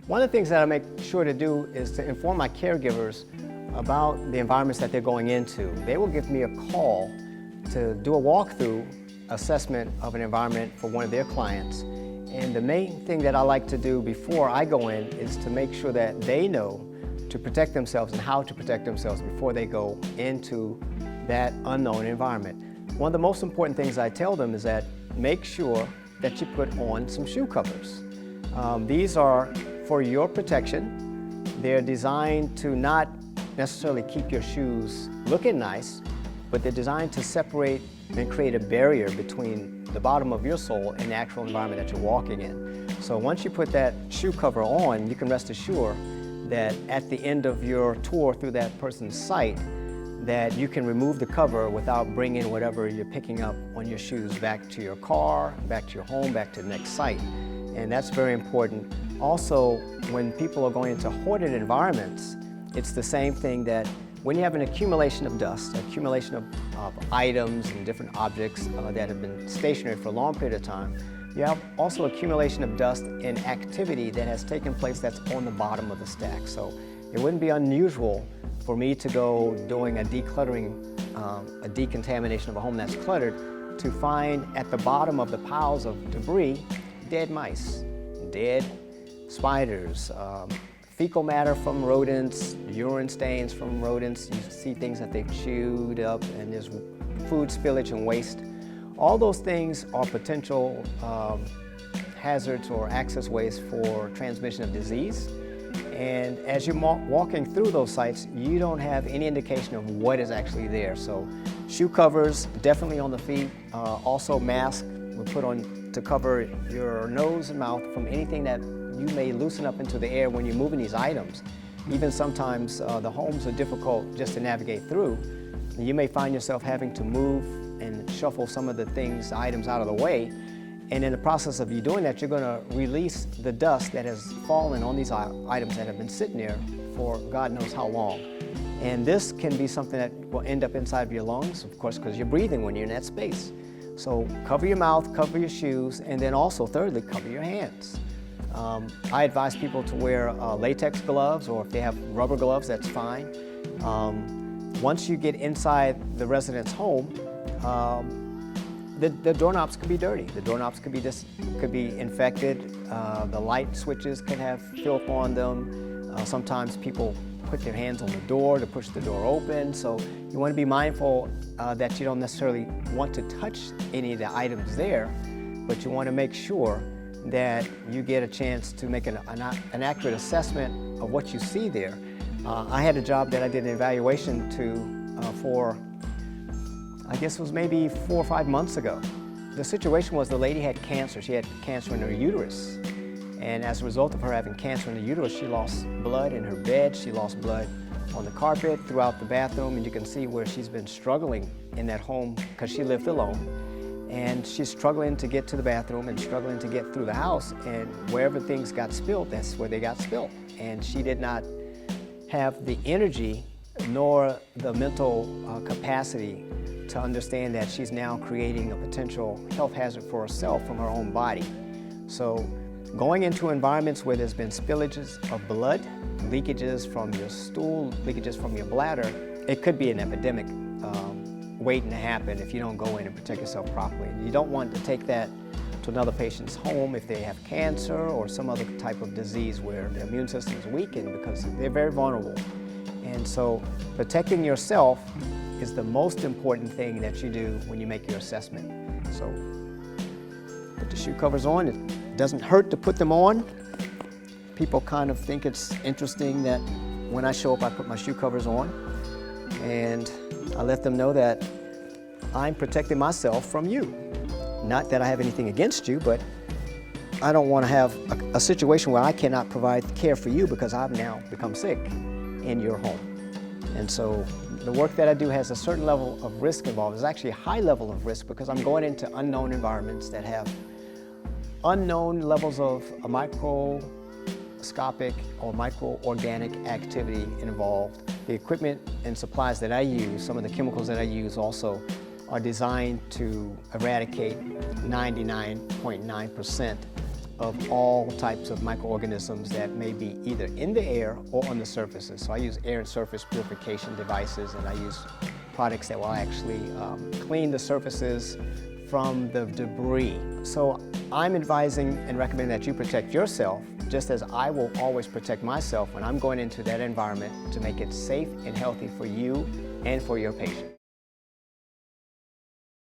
One of the things that I make sure to do is to inform my caregivers about the environments that they're going into. They will give me a call to do a walkthrough assessment of an environment for one of their clients. And the main thing that I like to do before I go in is to make sure that they know to protect themselves and how to protect themselves before they go into that unknown environment. One of the most important things I tell them is that make sure that you put on some shoe covers. These are for your protection. They're designed to not necessarily keep your shoes looking nice, but they're designed to separate and create a barrier between the bottom of your sole and the actual environment that you're walking in. So once you put that shoe cover on, you can rest assured that at the end of your tour through that person's site, that you can remove the cover without bringing whatever you're picking up on your shoes back to your car, back to your home, back to the next site. And that's very important. Also, when people are going into hoarded environments, it's the same thing that when you have an accumulation of dust, accumulation of items and different objects that have been stationary for a long period of time, you have also accumulation of dust and activity that has taken place that's on the bottom of the stack. So it wouldn't be unusual for me to go doing a decluttering, a decontamination of a home that's cluttered, to find at the bottom of the piles of debris dead mice, dead spiders, fecal matter from rodents, urine stains from rodents. You see things that they've chewed up, and there's food spillage and waste. All those things are potential hazards or access ways for transmission of disease. And as you're walking through those sites, you don't have any indication of what is actually there. So shoe covers, definitely on the feet. Also masks we put on to cover your nose and mouth from anything that you may loosen up into the air when you're moving these items. Even sometimes the homes are difficult just to navigate through. You may find yourself having to move and shuffle some of the things, items out of the way. And in the process of you doing that, you're going to release the dust that has fallen on these items that have been sitting there for God knows how long. And this can be something that will end up inside of your lungs, of course, because you're breathing when you're in that space. So cover your mouth, cover your shoes, and then also, thirdly, cover your hands. I advise people to wear latex gloves, or if they have rubber gloves, that's fine. Once you get inside the resident's home, the doorknobs could be dirty. The doorknobs could be infected. The light switches could have filth on them. Sometimes people put their hands on the door to push the door open. So you want to be mindful that you don't necessarily want to touch any of the items there, but you want to make sure that you get a chance to make an accurate assessment of what you see there. I had a job that I did an evaluation for, I guess it was maybe 4 or 5 months ago. The situation was the lady had cancer. She had cancer in her uterus. And as a result of her having cancer in the uterus, she lost blood in her bed. She lost blood on the carpet, throughout the bathroom, and you can see where she's been struggling in that home because she lived alone. And she's struggling to get to the bathroom and struggling to get through the house, and wherever things got spilled, that's where they got spilled. And she did not have the energy nor the mental capacity to understand that she's now creating a potential health hazard for herself from her own body. So going into environments where there's been spillages of blood, leakages from your stool, leakages from your bladder, it could be an epidemic waiting to happen if you don't go in and protect yourself properly. You don't want to take that to another patient's home if they have cancer or some other type of disease where the immune system is weakened, because they're very vulnerable. And so protecting yourself is the most important thing that you do when you make your assessment. So put the shoe covers on. It doesn't hurt to put them on. People kind of think it's interesting that when I show up, I put my shoe covers on, and I let them know that I'm protecting myself from you. Not that I have anything against you, but I don't want to have a situation where I cannot provide care for you because I've now become sick in your home. And so the work that I do has a certain level of risk involved. It's actually a high level of risk because I'm going into unknown environments that have unknown levels of a microscopic or microorganic activity involved. The equipment and supplies that I use, some of the chemicals that I use also, are designed to eradicate 99.9% of all types of microorganisms that may be either in the air or on the surfaces. So I use air and surface purification devices, and I use products that will actually clean the surfaces from the debris. So I'm advising and recommending that you protect yourself, just as I will always protect myself when I'm going into that environment to make it safe and healthy for you and for your patient.